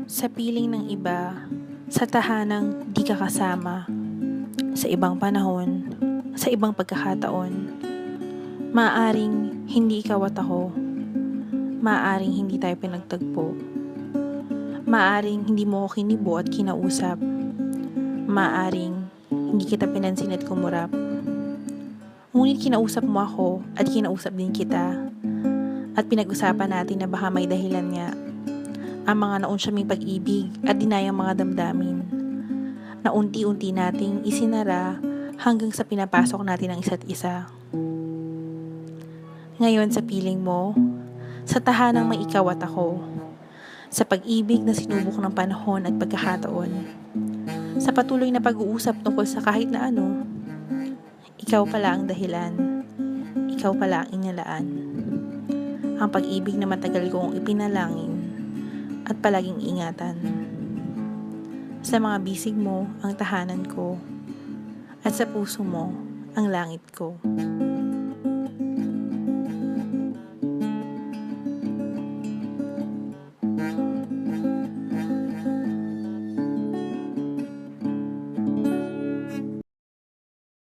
Sa piling ng iba, sa tahanang di ka kasama, sa ibang panahon, sa ibang pagkakataon, maaaring hindi ikaw at ako, maaaring hindi tayo pinagtagpo, maaaring hindi mo ako kinibo at kinausap, maaaring hindi kita pinansin at kumurap. Ngunit kinausap mo ako at kinausap din kita at pinag-usapan natin na baka may dahilan nga ang mga naunsyaming pag-ibig at dinayang mga damdamin na unti-unti nating isinara hanggang sa pinapasok natin ang isa't isa. Ngayon sa piling mo, sa tahanang may ikaw at ako, sa pag-ibig na sinubok ng panahon at pagkakataon, sa patuloy na pag-uusap tungkol sa kahit na ano, ikaw pala ang dahilan, ikaw pala ang inilaan. Ang pag-ibig na matagal kong ipinalangin at palaging ingatan. Sa mga bisig mo ang tahanan ko at sa puso mo ang langit ko.